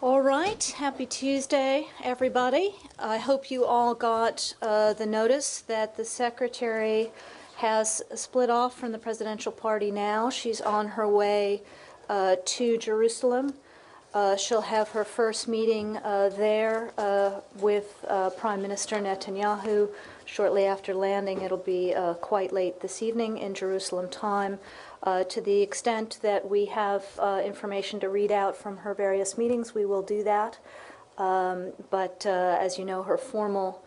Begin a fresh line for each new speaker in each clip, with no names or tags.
All right, happy Tuesday, everybody. I hope you all got the notice that the secretary has split off from the presidential party now. She's on her way to Jerusalem. She'll have her first meeting there with Prime Minister Netanyahu shortly after landing. It'll be quite late this evening in Jerusalem time. To the extent that we have information to read out from her various meetings, we will do that. But as you know, her formal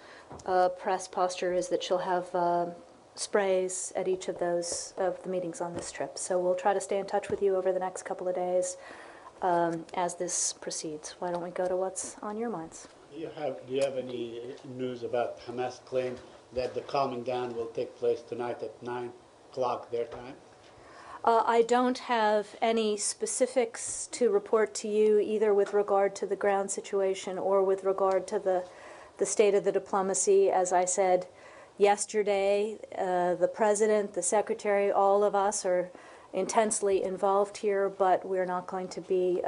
press posture is that she'll have sprays at each of the meetings on this trip. So we'll try to stay in touch with you over the next couple of days as this proceeds. Why don't we go to what's on your minds?
Do you have any news about Hamas' claim that the calming down will take place tonight at 9 o'clock their time?
I don't have any specifics to report to you, either with regard to the ground situation or with regard to the state of the diplomacy. As I said yesterday, the President, the Secretary, all of us are intensely involved here, but we're not going to be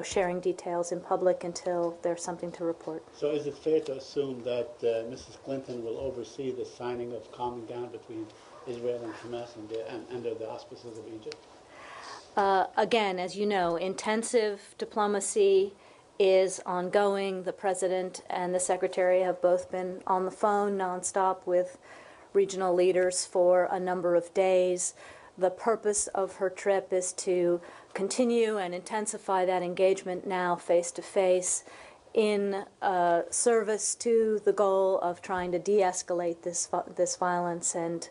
sharing details in public until there's something to report.
So is it fair to assume that Mrs. Clinton will oversee the signing of calming down between Israel and Hamas and under the auspices of Egypt?
Again, as you know, intensive diplomacy is ongoing. The President and the Secretary have both been on the phone nonstop with regional leaders for a number of days. The purpose of her trip is to continue and intensify that engagement now face-to-face in service to the goal of trying to de-escalate this violence and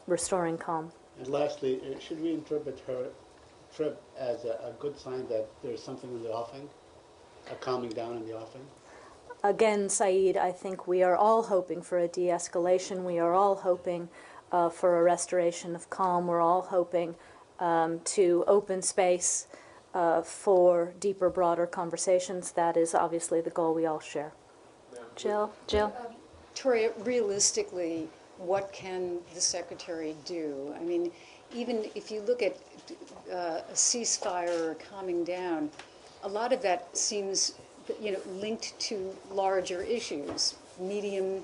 restoring calm.
And lastly, should we interpret her trip as a good sign that there's something in the offing, a calming down in the offing?
Again, Saeed, I think we are all hoping for a de-escalation. We are all hoping for a restoration of calm. We're all hoping to open space for deeper, broader conversations. That is obviously the goal we all share. Jill?
Toria, realistically, what can the Secretary do? I mean, even if you look at a ceasefire or calming down, a lot of that seems, linked to larger issues, medium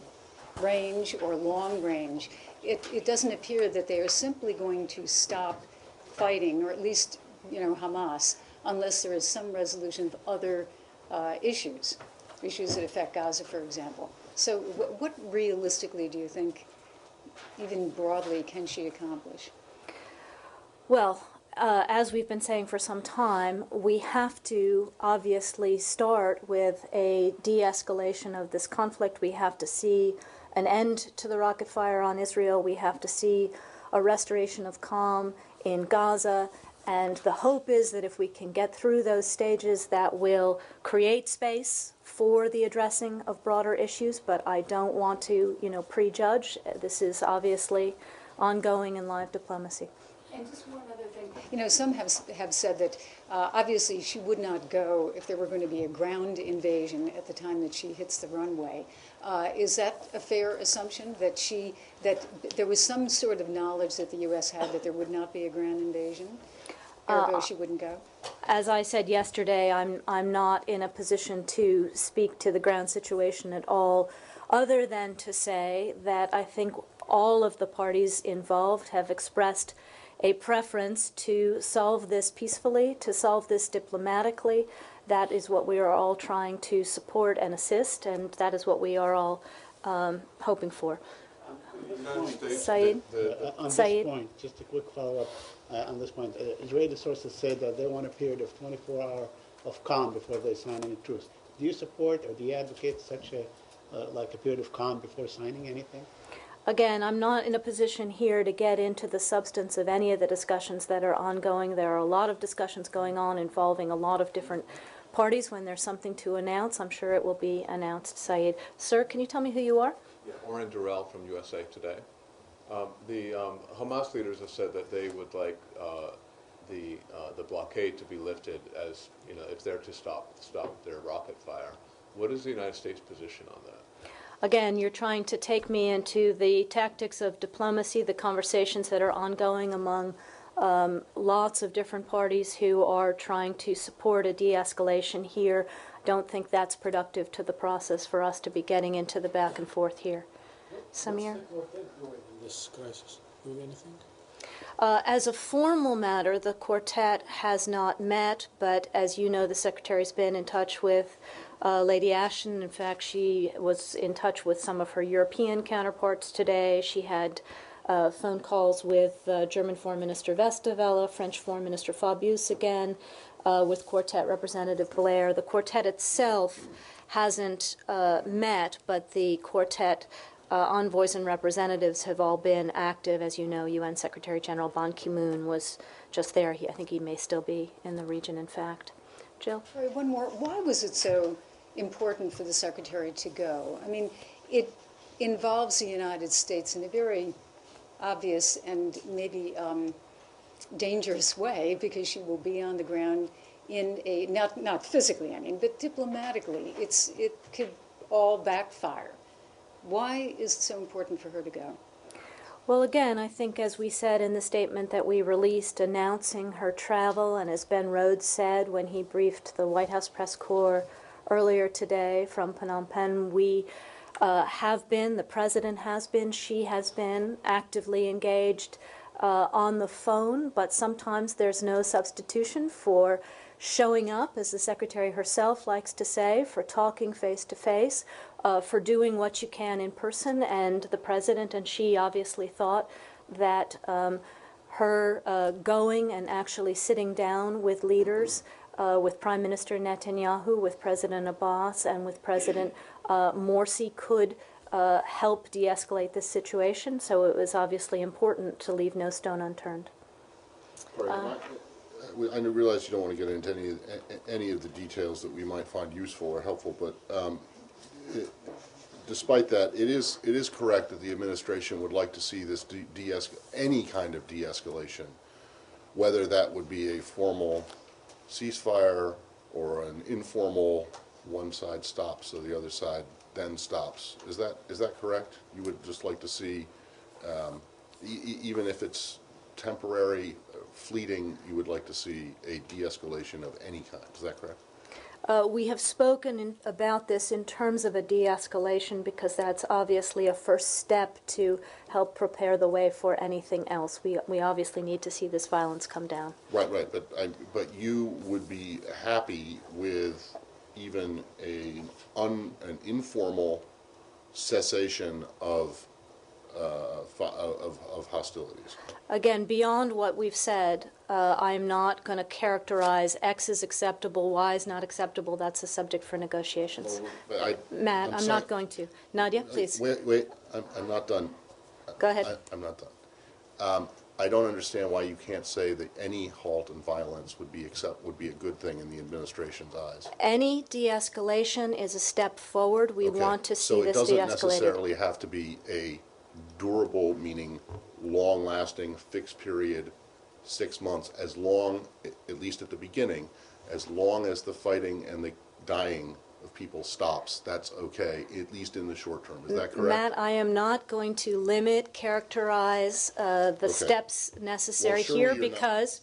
range or long range. It doesn't appear that they are simply going to stop fighting, or at least, Hamas, unless there is some resolution of other issues that affect Gaza, for example. So what realistically do you think, even broadly, can she accomplish?
Well, as we've been saying for some time, we have to obviously start with a de-escalation of this conflict. We have to see an end to the rocket fire on Israel. We have to see a restoration of calm in Gaza. And the hope is that if we can get through those stages, that will create space for the addressing of broader issues. But I don't want to, prejudge. This is obviously ongoing and live diplomacy.
And just one other thing. Some have said that obviously she would not go if there were going to be a ground invasion at the time that she hits the runway. Is that a fair assumption, that there was some sort of knowledge that the U.S. had that there would not be a ground invasion? Ergo, she wouldn't go?
As I said yesterday, I'm not in a position to speak to the ground situation at all, other than to say that I think all of the parties involved have expressed a preference to solve this peacefully, to solve this diplomatically. That is what we are all trying to support and assist, and that is what we are all hoping for. Saeed?
On this point, just a quick follow-up on this point. Israeli sources say that they want a period of 24 hours of calm before they sign any truce. Do you support or do you advocate such a period of calm before signing anything?
Again, I'm not in a position here to get into the substance of any of the discussions that are ongoing. There are a lot of discussions going on involving a lot of different parties. When there's something to announce, I'm sure it will be announced. Saeed. Sir, can you tell me who you are?
Yeah, Oren Durrell from USA Today. The Hamas leaders have said that they would like the blockade to be lifted as, if they're to stop their rocket fire. What is the United States' position on that?
Again, you're trying to take me into the tactics of diplomacy, the conversations that are ongoing among lots of different parties who are trying to support a de-escalation here. Don't think that's productive to the process for us to be getting into the back and forth here. Samir?
What's the quartet doing in this crisis? Doing anything?
As a formal matter, the quartet has not met, but as you know, the Secretary's been in touch with Lady Ashton. In fact, she was in touch with some of her European counterparts today. She had phone calls with German Foreign Minister Westerwelle, French Foreign Minister Fabius again, with Quartet Representative Blair. The quartet itself hasn't met, but the quartet envoys and representatives have all been active. As you know, UN Secretary General Ban Ki-moon was just there. I think he may still be in the region, in fact. Jill?
Sorry, one more. Why was it so important for the Secretary to go? I mean, it involves the United States in a very obvious and maybe dangerous way, because she will be on the ground in a, not physically, I mean, but diplomatically. It could all backfire. Why is it so important for her to go?
Well, again, I think as we said in the statement that we released announcing her travel, and as Ben Rhodes said when he briefed the White House press corps earlier today from Phnom Penh, we have been, the President has been, she has been actively engaged on the phone, but sometimes there's no substitution for showing up, as the Secretary herself likes to say, for talking face-to-face, for doing what you can in person, and the President and she obviously thought that her going and actually sitting down with leaders, with Prime Minister Netanyahu, with President Abbas, and with President Morsi could help de-escalate this situation, so it was obviously important to leave no stone unturned.
I realize you don't want to get into any of the details that we might find useful or helpful, but despite that, it is correct that the administration would like to see this any kind of de-escalation, whether that would be a formal ceasefire or an informal one side stops so the other side then stops. Is that correct? You would just like to see, even if it's temporary, fleeting, you would like to see a de-escalation of any kind. Is that correct?
We have spoken about this in terms of a de-escalation because that's obviously a first step to help prepare the way for anything else. We obviously need to see this violence come down.
Right. But you would be happy with even an informal cessation of hostilities.
Again, beyond what we've said, I'm not going to characterize X is acceptable, Y is not acceptable. That's a subject for negotiations. Matt, I'm not going to. Nadia, please.
Wait, I'm not done.
Go ahead.
I'm not done. I don't understand why you can't say that any halt in violence would be a good thing in the administration's eyes.
Any de-escalation is a step forward. We want to see this de-escalated.
So it doesn't necessarily have to be a durable, meaning long-lasting, fixed period, 6 months, as long, at least at the beginning, as long as the fighting and the dying of people stops, that's okay, at least in the short term. Is that correct?
Matt, I am not going to characterize the steps necessary here because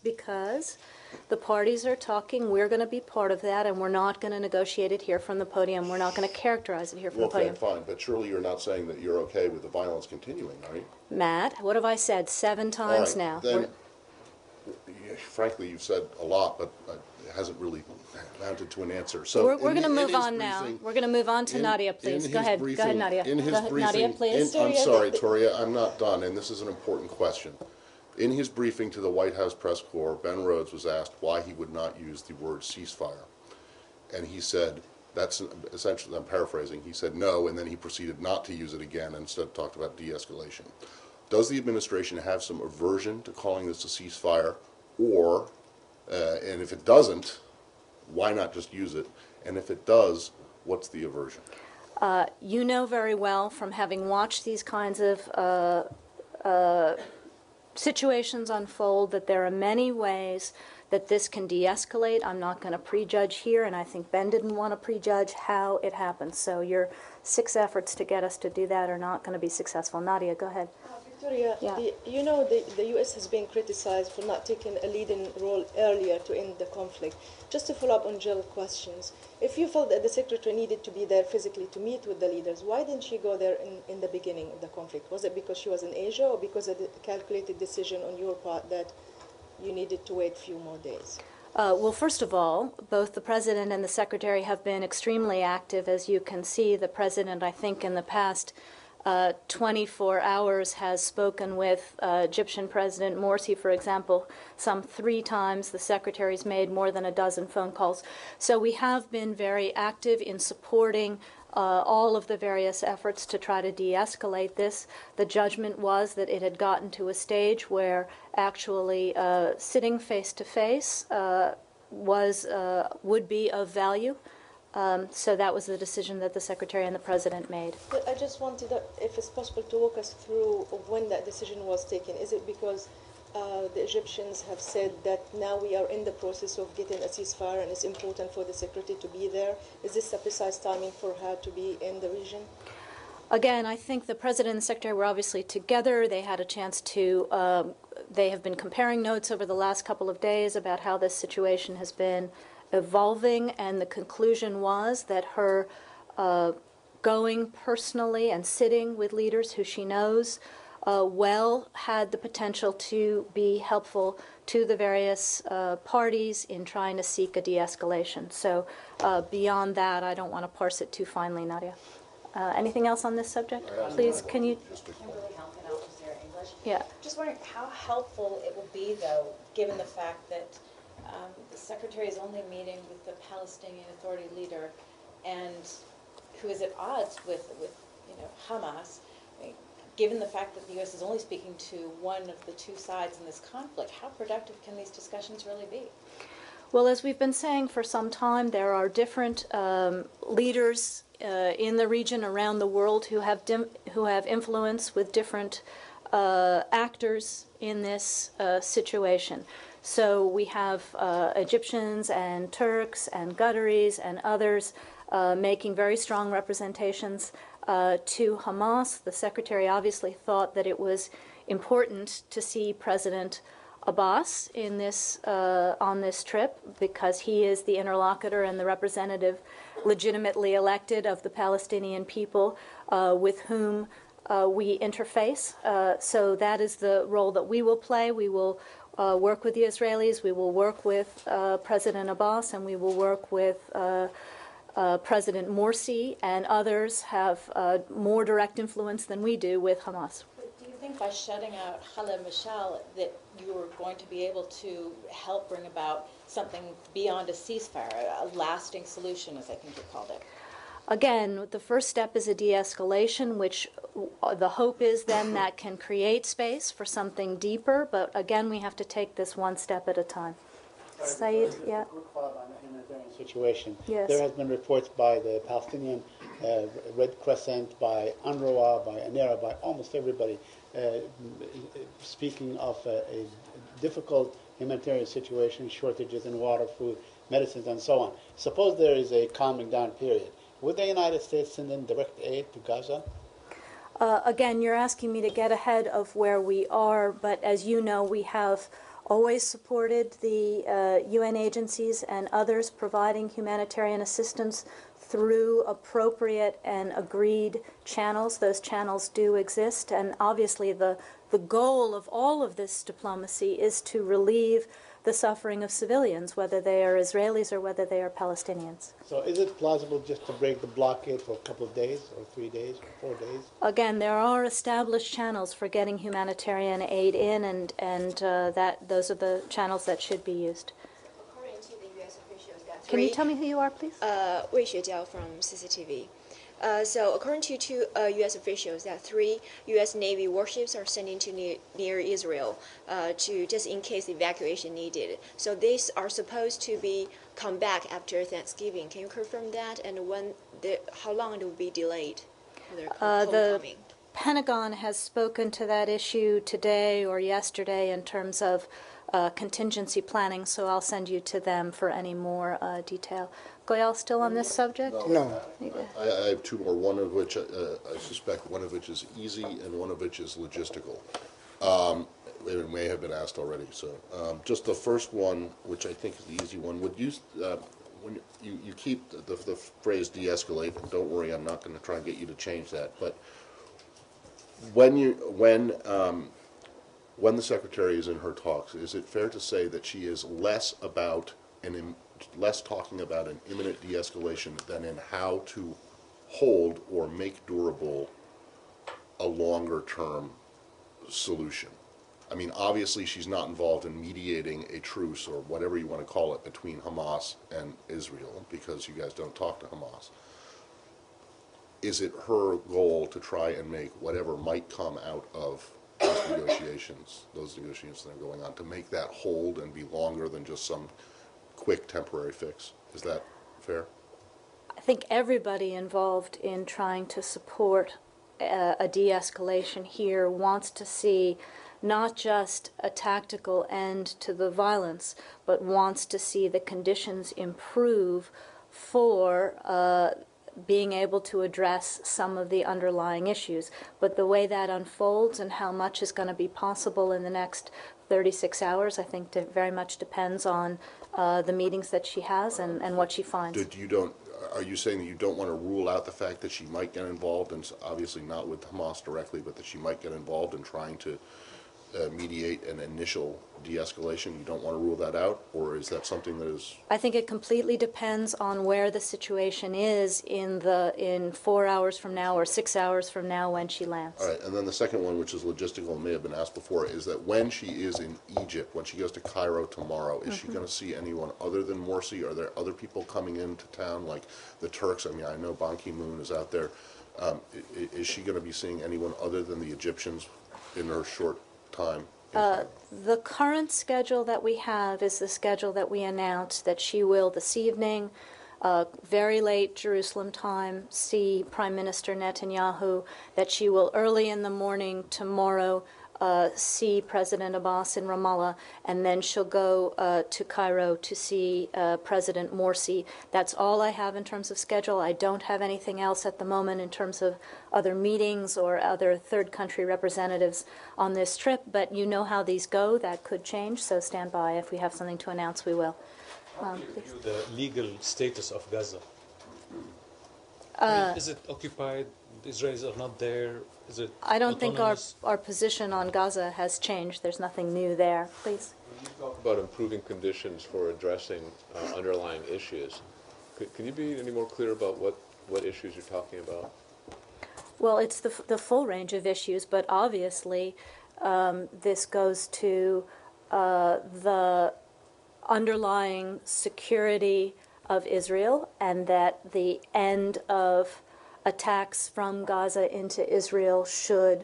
the parties are talking. We're going to be part of that, and we're not going to negotiate it here from the podium. We're not going to characterize it here from the podium.
Okay, fine, but surely you're not saying that you're okay with the violence continuing, are you?
Matt, what have I said 7 times now?
Then, frankly, you've said a lot, but it hasn't really amounted to an answer. So
we're going to move on now. We're going to move on to Nadia, please. Go ahead, Nadia.
In his briefing,
Nadia, please.
I'm sorry, Toria, I'm not done, and this is an important question. In his briefing to the White House press corps, Ben Rhodes was asked why he would not use the word ceasefire. And he said, that's essentially, I'm paraphrasing, he said no, and then he proceeded not to use it again and instead talked about de-escalation. Does the administration have some aversion to calling this a ceasefire? Or, and if it doesn't, why not just use it? And if it does, what's the aversion?
You know very well from having watched these kinds of situations unfold that there are many ways that this can de-escalate. I'm not going to prejudge here, and I think Ben didn't want to prejudge how it happens. So your 6 efforts to get us to do that are not going to be successful. Nadia, go ahead.
Sorry,
Yeah.
the U.S. has been criticized for not taking a leading role earlier to end the conflict. Just to follow up on Jill's questions, if you felt that the secretary needed to be there physically to meet with the leaders, why didn't she go there in the beginning of the conflict? Was it because she was in Asia or because of the calculated decision on your part that you needed to wait a few more days?
Well, first of all, both the President and the Secretary have been extremely active. As you can see, the President, I think, in the past 24 hours has spoken with Egyptian President Morsi, for example, some 3 times. The Secretary's made more than a dozen phone calls. So we have been very active in supporting all of the various efforts to try to de-escalate this. The judgment was that it had gotten to a stage where actually sitting face-to-face would be of value. So that was the decision that the Secretary and the President made.
But I just wanted, if it's possible, to walk us through when that decision was taken. Is it because the Egyptians have said that now we are in the process of getting a ceasefire and it's important for the Secretary to be there? Is this a precise timing for her to be in the region?
Again, I think the President and the Secretary were obviously together. They had a chance to, they have been comparing notes over the last couple of days about how this situation has been evolving, and the conclusion was that her going personally and sitting with leaders who she knows well had the potential to be helpful to the various parties in trying to seek a de-escalation. So beyond that, I don't want to parse it too finely, Nadia. Anything else on this subject? Please, can you?
Kimberly Halpin, Aljazeera English.
Yeah.
Just wondering how helpful it will be, though, given the fact that the Secretary is only meeting with the Palestinian Authority leader, and who is at odds with Hamas. I mean, given the fact that the U.S. is only speaking to one of the 2 sides in this conflict, how productive can these discussions really be?
Well, as we've been saying for some time, there are different leaders in the region around the world who have influence with different actors in this situation. So we have Egyptians and Turks and Qataris and others making very strong representations to Hamas. The Secretary obviously thought that it was important to see President Abbas in this on this trip because he is the interlocutor and the representative legitimately elected of the Palestinian people with whom we interface. So that is the role that we will play. We will work with the Israelis, we will work with President Abbas, and we will work with President Morsi, and others have more direct influence than we do with Hamas.
But do you think by shutting out Khaled Mashal that you are going to be able to help bring about something beyond a ceasefire, a lasting solution, as I think you called it?
Again, the first step is a de-escalation, which the hope is then that can create space for something deeper. But again, we have to take this one step at a time. Saeed, yeah.
Quick follow-up on the humanitarian situation.
Yes.
There has been reports by the Palestinian Red Crescent, by UNRWA, by ANERA, by almost everybody, speaking of a difficult humanitarian situation, shortages in water, food, medicines, and so on. Suppose there is a calming down period. Would the United States send in direct aid to Gaza?
Again, you're asking me to get ahead of where we are, but as you know, we have always supported the UN agencies and others providing humanitarian assistance through appropriate and agreed channels. Those channels do exist, and obviously the goal of all of this diplomacy is to relieve the suffering of civilians, whether they are Israelis or whether they are Palestinians.
So is it plausible just to break the blockade for a couple of days, or 3 days, or 4 days?
Again, there are established channels for getting humanitarian aid in, and those are the channels that should be used.
According to the U.S. officials,
Can you tell me who you are, please?
Wei Xuejiao from CCTV. So according to 2 U.S. officials, that 3 U.S. Navy warships are sending to near Israel to just in case evacuation needed. So these are supposed to be come back after Thanksgiving. Can you confirm that? And how long it will be delayed for their homecoming?
The Pentagon has spoken to that issue today or yesterday in terms of contingency planning, so I'll send you to them for any more detail. Goyal, still on this subject?
No.
I have two more, one of which I suspect one of which is easy and one of which is logistical. It may have been asked already, so just the first one, which I think is the easy one, would you, when you keep the phrase de-escalate, and don't worry, I'm not going to try and get you to change that, but when the Secretary is in her talks, is it fair to say that she is less talking about an imminent de-escalation than in how to hold or make durable a longer-term solution? I mean, obviously she's not involved in mediating a truce or whatever you want to call it between Hamas and Israel because you guys don't talk to Hamas. Is it her goal to try and make whatever might come out of those negotiations that are going on, to make that hold and be longer than just some quick temporary fix? Is that fair?
I think everybody involved in trying to support a de-escalation here wants to see not just a tactical end to the violence, but wants to see the conditions improve for being able to address some of the underlying issues. But the way that unfolds and how much is going to be possible in the next 36 hours, I think very much depends on the meetings that she has and what she finds.
Are you saying that you don't want to rule out the fact that she might get involved, and obviously not with Hamas directly, but that she might get involved in trying to mediate an initial de-escalation? You don't want to rule that out, or is that something that is...
I think it completely depends on where the situation is in 4 hours from now or 6 hours from now when she lands.
All right, and then the second one, which is logistical and may have been asked before, is that when she is in Egypt, when she goes to Cairo tomorrow, is she going to see anyone other than Morsi? Are there other people coming into town, like the Turks? I mean, I know Ban Ki-moon is out there. Is she going to be seeing anyone other than the Egyptians in her short time?
The current schedule that we have is the schedule that we announced, that she will this evening, very late Jerusalem time, see Prime Minister Netanyahu, that she will early in the morning tomorrow see President Abbas in Ramallah, and then she'll go to Cairo to see President Morsi. That's all I have in terms of schedule. I don't have anything else at the moment in terms of other meetings or other third country representatives on this trip, but you know how these go. That could change, so stand by. If we have something to announce, we will.
How do you view the legal status of Gaza? Is it occupied? The Israelis are not there? Is it
I don't think
autonomous?
our position on Gaza has changed. There's nothing new there. Please.
When you talk about improving conditions for addressing underlying issues, can you be any more clear about what issues you're talking about?
Well, it's the full range of issues, but obviously this goes to the underlying security of Israel, and that the end of attacks from Gaza into Israel should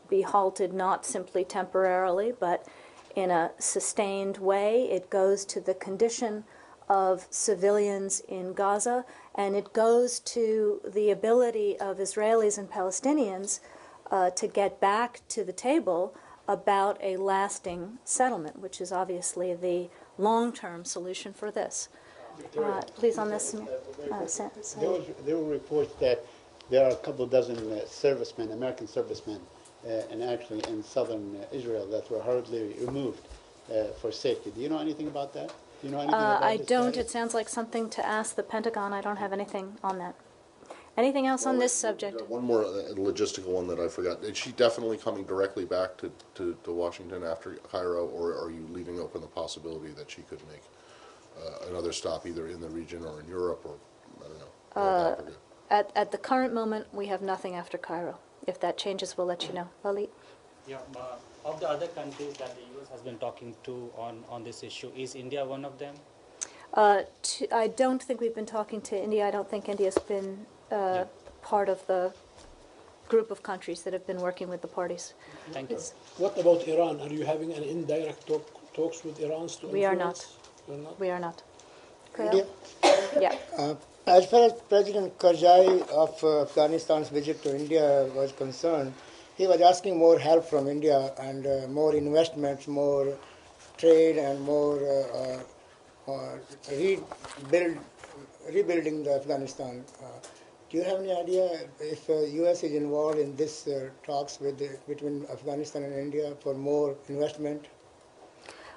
be halted, not simply temporarily, but in a sustained way. It goes to the condition of civilians in Gaza, and it goes to the ability of Israelis and Palestinians to get back to the table about a lasting settlement, which is obviously the long-term solution for this. Please, on this.
There were reports that there are a couple dozen servicemen, American servicemen, and actually in southern Israel that were hurriedly removed for safety. Do you know anything about that? Do you know anything about
I
this
don't.
status?
It sounds like something to ask the Pentagon. I don't have anything on that. Anything else on this subject?
One more logistical one that I forgot. Is she definitely coming directly back to Washington after Cairo, or are you leaving open the possibility that she could make another stop either in the region or in Europe or, I don't know, North Africa?
At the current moment, we have nothing after Cairo. If that changes, we'll let you know. Lalit?
Yeah, of the other countries that the U.S. has been talking to on this issue, is India one of them?
I don't think we've been talking to India. I don't think India's been part of the group of countries that have been working with the parties.
Thank you.
What about Iran? Are you having an indirect talks with Iran?
We are not.
You're not?
We are not.
India.
Yeah.
As far as President Karzai of Afghanistan's visit to India was concerned, he was asking more help from India and more investments, more trade and more rebuilding the Afghanistan. Do you have any idea if U.S. is involved in this talks between Afghanistan and India for more investment?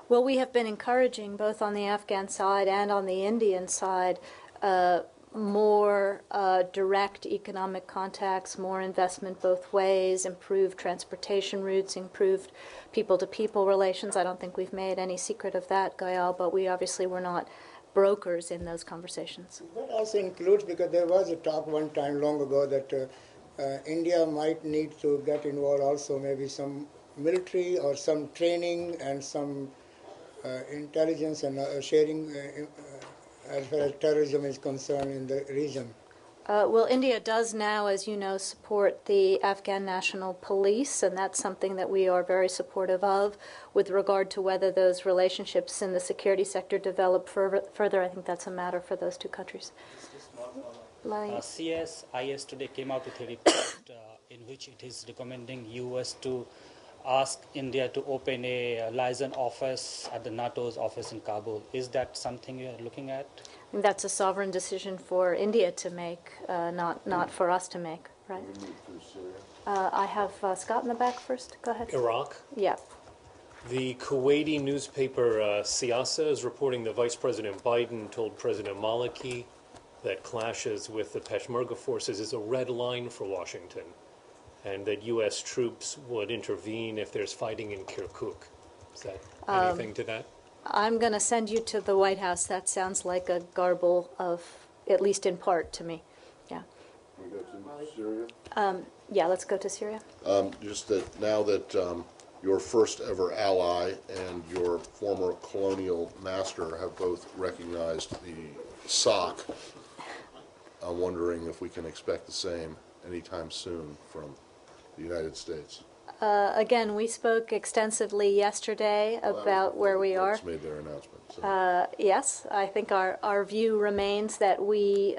Well, we have been encouraging both on the Afghan side and on the Indian side more direct economic contacts, more investment both ways, improved transportation routes, improved people-to-people relations. I don't think we've made any secret of that, Gael, but we obviously were not brokers in those conversations.
That also includes, because there was a talk one time long ago that India might need to get involved also, maybe some military or some training and some intelligence and sharing as far as terrorism is concerned in the region.
Well, India does now, as you know, support the Afghan National Police, and that's something that we are very supportive of. With regard to whether those relationships in the security sector develop further, I think that's a matter for those two countries.
CSIS today came out with a report in which it is recommending U.S. to ask India to open a liaison office at the NATO's office in Kabul. Is that something you are looking at?
That's a sovereign decision for India to make, not for us to make, right? I have Scott in the back first. Go ahead.
Iraq.
Yeah.
The Kuwaiti newspaper Siyasa is reporting that Vice President Biden told President Maliki that clashes with the Peshmerga forces is a red line for Washington, and that U.S. troops would intervene if there's fighting in Kirkuk. Is that anything to that?
I'm going to send you to the White House. That sounds like a garble of, at least in part, to me. Yeah.
Can we go to Syria?
Yeah, let's go to Syria.
Just that now that your first ever ally and your former colonial master have both recognized the SOC, I'm wondering if we can expect the same anytime soon from the United States.
Again, we spoke extensively yesterday about where we are.
Made their announcement. So.
Yes, I think our view remains that we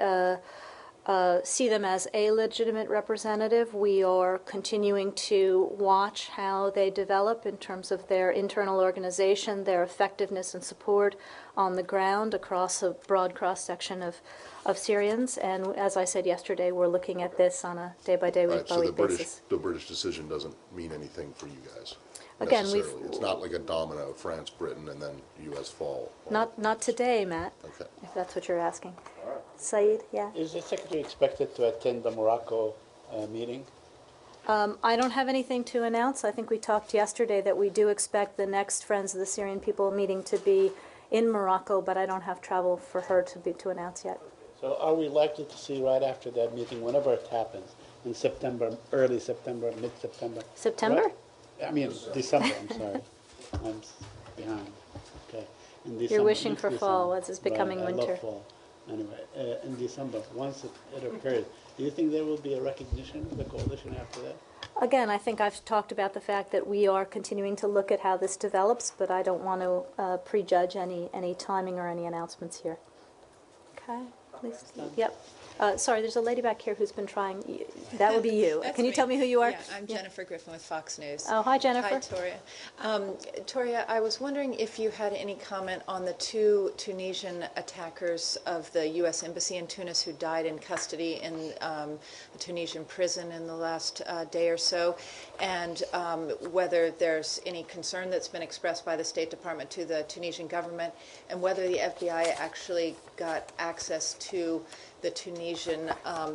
see them as a legitimate representative. We are continuing to watch how they develop in terms of their internal organization, their effectiveness and support on the ground across a broad cross-section of Syrians. And as I said yesterday, we're looking at this on a day-by-day, week-by-week basis.
The British decision doesn't mean anything for you guys.
Again,
it's not like a domino, France, Britain, and then U.S. fall.
Not today, Matt,
okay.
If that's what you're asking. Saeed, yeah?
Is the Secretary expected to attend the Morocco meeting?
I don't have anything to announce. I think we talked yesterday that we do expect the next Friends of the Syrian People meeting to be in Morocco, but I don't have travel for her to announce yet.
So are we likely to see right after that meeting, whenever it happens, in September, early September, mid-September?
September?
Right? I mean, December, I'm sorry. I'm behind. Okay. In December,
You're wishing for
December.
fall as it's becoming
Right,
winter.
I love fall. Anyway, in December, once it occurs, do you think there will be a recognition of the coalition after that?
Again, I think I've talked about the fact that we are continuing to look at how this develops, but I don't want to prejudge any timing or any announcements here. Okay, please. Yep. Sorry, there's a lady back here who's been trying. That would be you.
That's
Can you
me.
tell me who you are?
Yeah, I'm Jennifer Griffin with Fox News.
Oh, hi, Jennifer.
Hi, Toria. Toria, I was wondering if you had any comment on the two Tunisian attackers of the U.S. Embassy in Tunis who died in custody in a Tunisian prison in the last day or so, and whether there's any concern that's been expressed by the State Department to the Tunisian government, and whether the FBI actually got access to the Tunisian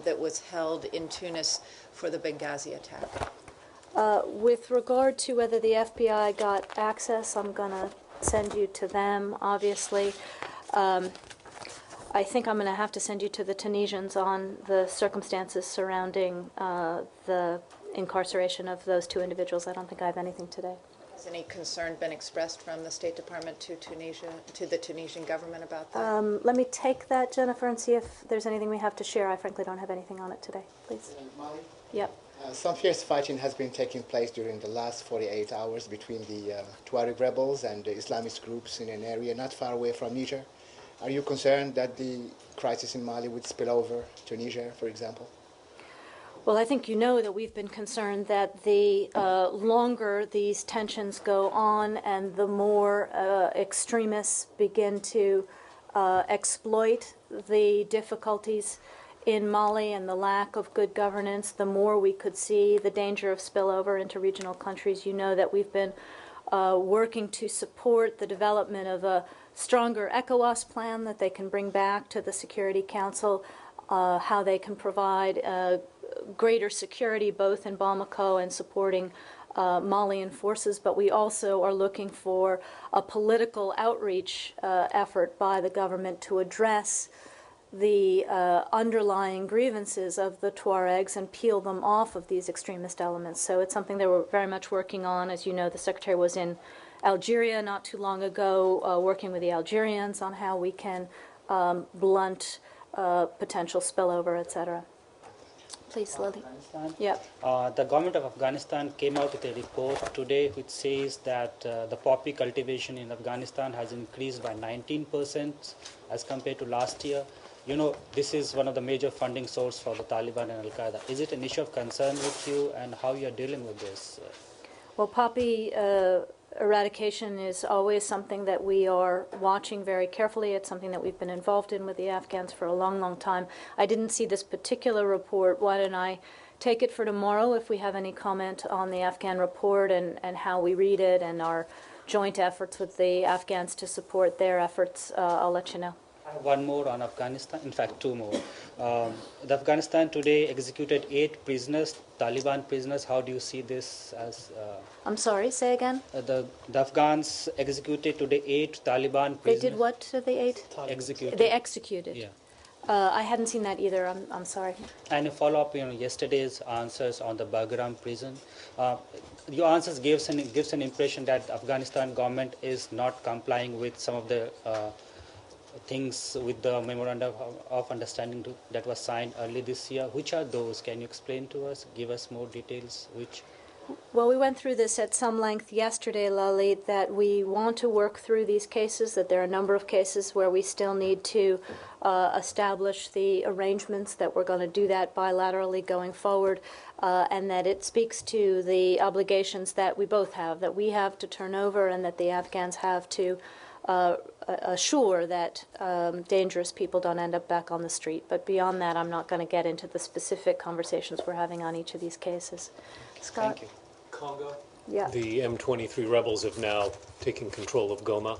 that was held in Tunis for the Benghazi attack.
With regard to whether the FBI got access, I'm going to send you to them, obviously. I think I'm going to have to send you to the Tunisians on the circumstances surrounding the incarceration of those two individuals. I don't think I have anything today.
Has any concern been expressed from the State Department to Tunisia, to the Tunisian government about that?
Let me take that, Jennifer, and see if there's anything we have to share. I frankly don't have anything on it today. Please. Yep.
Some fierce fighting has been taking place during the last 48 hours between the Tuareg rebels and the Islamist groups in an area not far away from Niger. Are you concerned that the crisis in Mali would spill over to Niger, for example?
Well, I think you know that we've been concerned that the longer these tensions go on and the more extremists begin to exploit the difficulties in Mali and the lack of good governance, the more we could see the danger of spillover into regional countries. You know that we've been working to support the development of a stronger ECOWAS plan that they can bring back to the Security Council, how they can provide greater security both in Bamako and supporting Malian forces, but we also are looking for a political outreach effort by the government to address the underlying grievances of the Tuaregs and peel them off of these extremist elements. So it's something that we're very much working on. As you know, the Secretary was in Algeria not too long ago, working with the Algerians on how we can blunt potential spillover, etc. Please, Lily. Yep.
The government of Afghanistan came out with a report today which says that the poppy cultivation in Afghanistan has increased by 19% as compared to last year. You know, this is one of the major funding sources for the Taliban and Al-Qaeda. Is it an issue of concern with you, and how you are dealing with this?
Well, poppy eradication is always something that we are watching very carefully. It's something that we've been involved in with the Afghans for a long, long time. I didn't see this particular report. Why don't I take it for tomorrow if we have any comment on the Afghan report and how we read it and our joint efforts with the Afghans to support their efforts. I'll let you know.
One more on Afghanistan, in fact 2 more. The Afghanistan today executed 8 prisoners, Taliban prisoners. How do you see this as?
I'm sorry, say again?
The Afghans executed today 8 Taliban prisoners.
They did what to the 8?
Executed.
They executed?
Yeah.
I hadn't seen that either, I'm sorry.
And a follow-up, yesterday's answers on the Bagram prison. Your answers gives an impression that the Afghanistan government is not complying with some of the things with the memorandum of understanding that was signed early this year. Which are those? Can you explain to us, give us more details?
Well, we went through this at some length yesterday, Lalit, that we want to work through these cases, that there are a number of cases where we still need to establish the arrangements, that we're going to do that bilaterally going forward, and that it speaks to the obligations that we both have, that we have to turn over and that the Afghans have to assure that dangerous people don't end up back on the street. But beyond that, I'm not going to get into the specific conversations we're having on each of these cases. Scott?
Thank you.
Congo?
Yeah.
The M23 rebels have now taken control of Goma.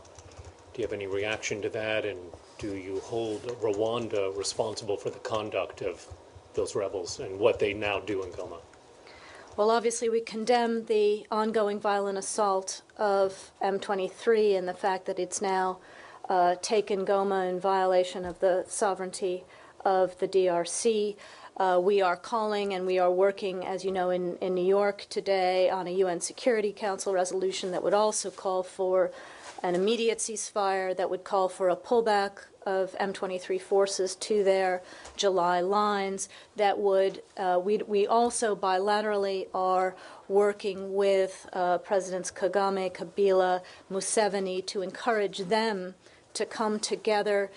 Do you have any reaction to that, and do you hold Rwanda responsible for the conduct of those rebels and what they now do in Goma?
Well, obviously, we condemn the ongoing violent assault of M23 and the fact that it's now taken Goma in violation of the sovereignty of the DRC. We are calling and we are working, as you know, in New York today on a UN Security Council resolution that would also call for an immediate ceasefire, that would call for a pullback of M23 forces to their July lines, that would, we also bilaterally are working with Presidents Kagame, Kabila, Museveni to encourage them to come together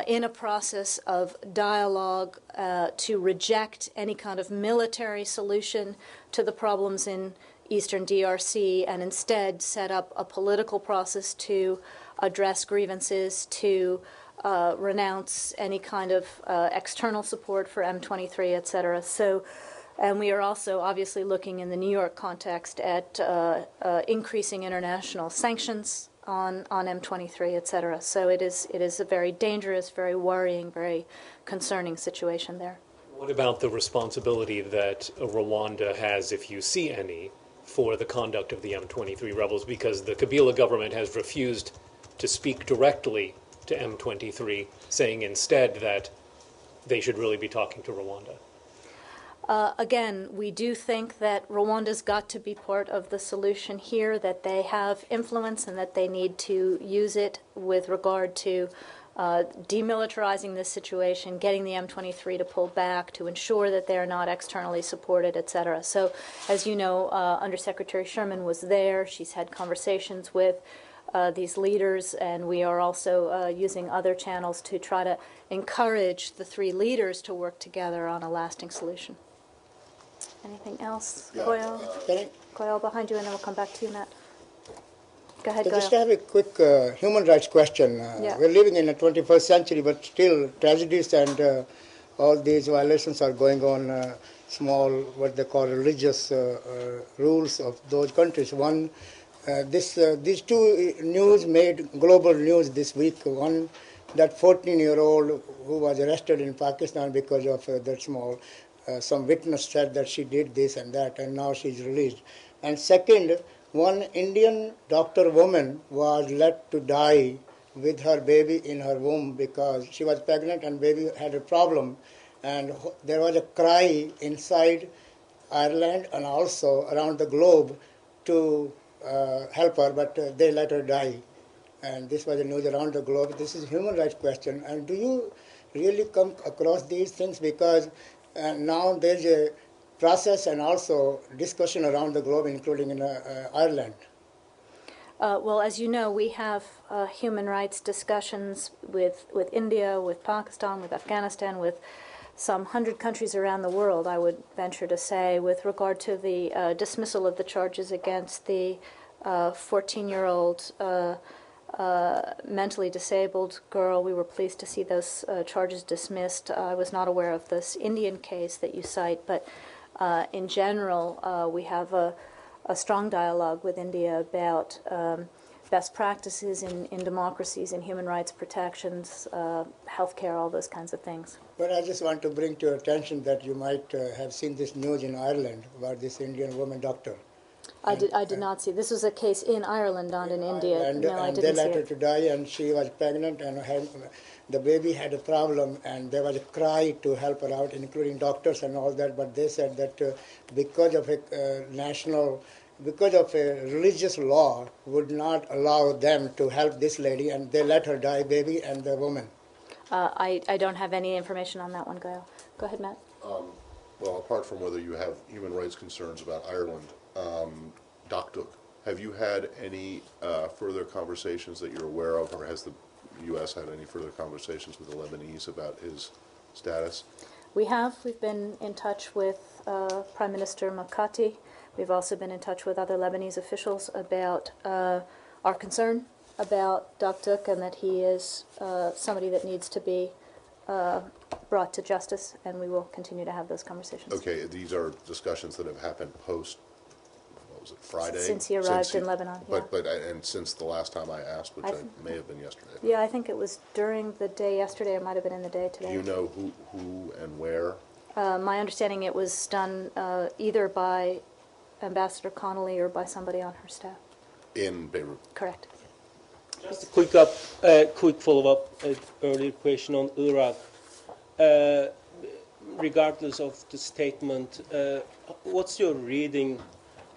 in a process of dialogue to reject any kind of military solution to the problems in Eastern DRC and instead set up a political process to address grievances, to renounce any kind of external support for M23, et cetera. So, and we are also obviously looking in the New York context at increasing international sanctions on M23, et cetera. So it is a very dangerous, very worrying, very concerning situation there.
What about the responsibility that Rwanda has, if you see any, for the conduct of the M23 rebels? Because the Kabila government has refused to speak directly to M23, saying instead that they should really be talking to Rwanda.
Again, we do think that Rwanda's got to be part of the solution here, that they have influence and that they need to use it with regard to demilitarizing this situation, getting the M23 to pull back, to ensure that they are not externally supported, et cetera. So, as you know, Undersecretary Sherman was there. She's had conversations with these leaders, and we are also using other channels to try to encourage the three leaders to work together on a lasting solution. Anything else?
Yeah,
Goyal?
Can I
Goyal behind you, and then we'll come back to you, Matt. Go ahead,
just
Goyal.
have a quick human rights question?
Yeah.
We're living in the 21st century, but still tragedies and all these violations are going on. Small, what they call religious rules of those countries. One, these two news made global news this week. One, that 14-year-old who was arrested in Pakistan because of that small, some witness said that she did this and that, and now she's released. And second, one Indian doctor woman was let to die with her baby in her womb because she was pregnant and baby had a problem. And there was a cry inside Ireland and also around the globe to help her, but they let her die. And this was the news around the globe. This is a human rights question. And do you really come across these things? Because now there's a process and also discussion around the globe, including in Ireland.
Well, as you know, we have human rights discussions with India, with Pakistan, with Afghanistan, with some 100 countries around the world, I would venture to say, with regard to the dismissal of the charges against the 14-year-old mentally disabled girl. We were pleased to see those charges dismissed. I was not aware of this Indian case that you cite, but in general, we have a strong dialogue with India about best practices in democracies, in human rights protections, healthcare, all those kinds of things.
But I just want to bring to your attention that you might have seen this news in Ireland about this Indian woman doctor.
I did not see. This was a case in Ireland, not in India.
And,
No, I
and they
didn't see
let her
it.
to die, and she was pregnant, and the baby had a problem, and there was a cry to help her out, including doctors and all that. But they said that because of a religious law, would not allow them to help this lady, and they let her die, baby and the woman.
I don't have any information on that one, Gail. Go ahead, Matt.
Well, apart from whether you have human rights concerns about Ireland, Dr. have you had any further conversations that you're aware of, or has the U.S. had any further conversations with the Lebanese about his status?
We have. We've been in touch with Prime Minister Makati. We've also been in touch with other Lebanese officials about our concern about Dr. and that he is somebody that needs to be brought to justice, and we will continue to have those conversations.
Okay, these are discussions that have happened post, what was it, Friday?
Since he arrived in Lebanon, yeah.
And since the last time I asked, which I may have been yesterday.
Yeah, I think it was during the day yesterday, or it might have been in the day today.
Do you know who and where?
My understanding it was done either by Ambassador Connolly or by somebody on her staff.
In Beirut?
Correct.
Just a quick follow-up, earlier question on Iraq. Regardless of the statement, what's your reading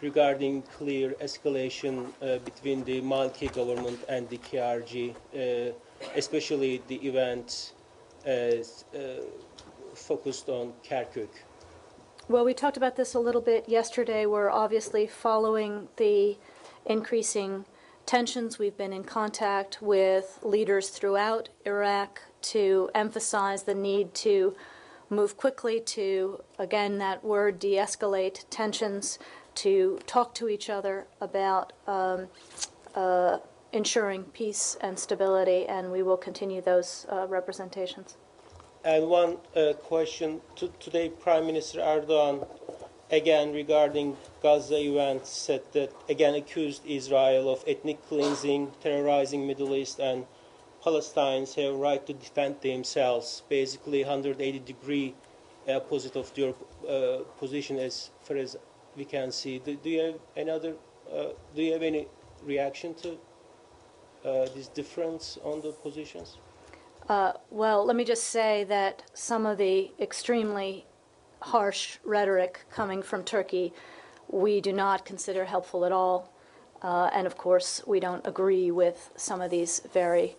regarding clear escalation between the Maliki government and the KRG, especially the events focused on Kirkuk?
Well, we talked about this a little bit yesterday. We're obviously following the increasing tensions. We've been in contact with leaders throughout Iraq to emphasize the need to move quickly to, again, that word, de-escalate tensions, to talk to each other about ensuring peace and stability, and we will continue those representations.
And one question today, Prime Minister Erdogan, again regarding Gaza events, said that again accused Israel of ethnic cleansing, terrorizing Middle East, and Palestinians have right to defend themselves. Basically, 180-degree opposite of your position, as far as we can see. Do you have any reaction to this difference on the positions?
Well, let me just say that some of the extremely harsh rhetoric coming from Turkey we do not consider helpful at all. And of course, we don't agree with some of these very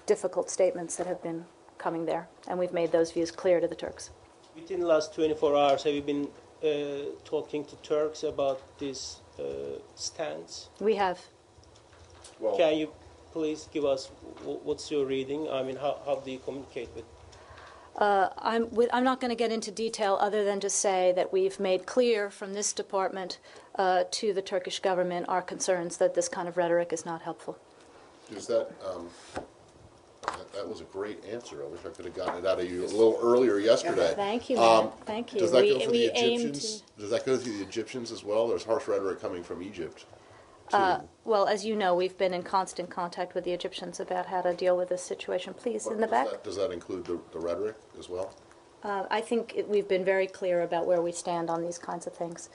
difficult statements that have been coming there. And we've made those views clear to the Turks.
Within the last 24 hours, have you been talking to Turks about this stance?
We have.
Well,
can you please give us what's your reading? I mean, how do you communicate with?
I'm not going to get into detail other than to say that we've made clear from this department to the Turkish government our concerns that this kind of rhetoric is not helpful.
Is that, that was a great answer. I wish I could have gotten it out of you a little earlier yesterday.
Thank you, Matt. Thank you.
Does that go for the Egyptians? Does that go to the Egyptians as well? There's harsh rhetoric coming from Egypt.
Well, as you know, we've been in constant contact with the Egyptians about how to deal with this situation. Please, in the back.
Does that include the rhetoric as well?
I think we've been very clear about where we stand on these kinds of things.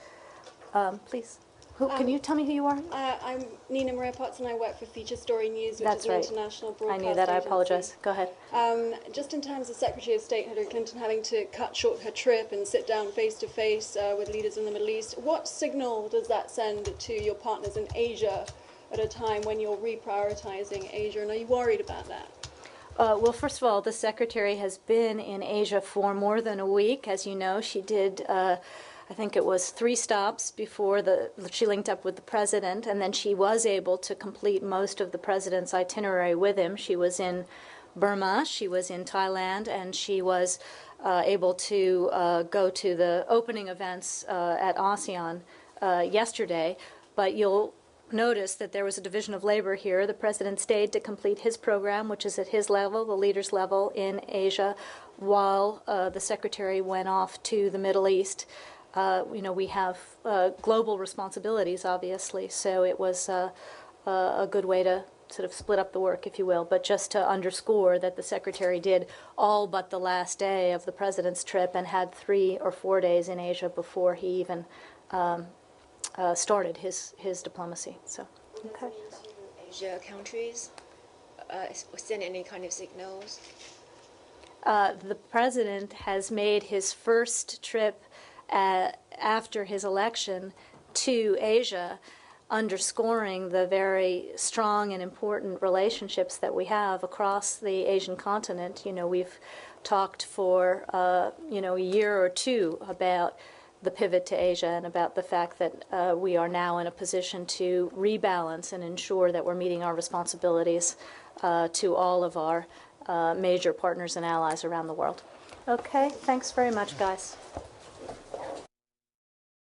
Please. Can you tell me who you are?
I'm Nina Maria Potts, and I work for Feature Story News, which
That's
is an
right.
international broadcast
I knew that. I
agency.
apologize. Go ahead.
Just in terms of Secretary of State Hillary Clinton having to cut short her trip and sit down face-to-face with leaders in the Middle East, what signal does that send to your partners in Asia at a time when you're reprioritizing Asia, and are you worried about that?
Well, first of all, the Secretary has been in Asia for more than a week. As you know, she did, I think it was 3 stops before she linked up with the President, and then she was able to complete most of the President's itinerary with him. She was in Burma, she was in Thailand, and she was able to go to the opening events at ASEAN yesterday. But you'll notice that there was a division of labor here. The President stayed to complete his program, which is at his level, the leader's level in Asia, while the Secretary went off to the Middle East. We have global responsibilities, obviously, so it was a good way to sort of split up the work, if you will. But just to underscore that the Secretary did all but the last day of the President's trip and had 3 or 4 days in Asia before he even started his diplomacy. So, okay.
Asia countries send any kind of signals?
The President has made his first trip after his election to Asia, underscoring the very strong and important relationships that we have across the Asian continent. We've talked for a year or 2 about the pivot to Asia and about the fact that we are now in a position to rebalance and ensure that we're meeting our responsibilities to all of our major partners and allies around the world. Okay, thanks very much, guys.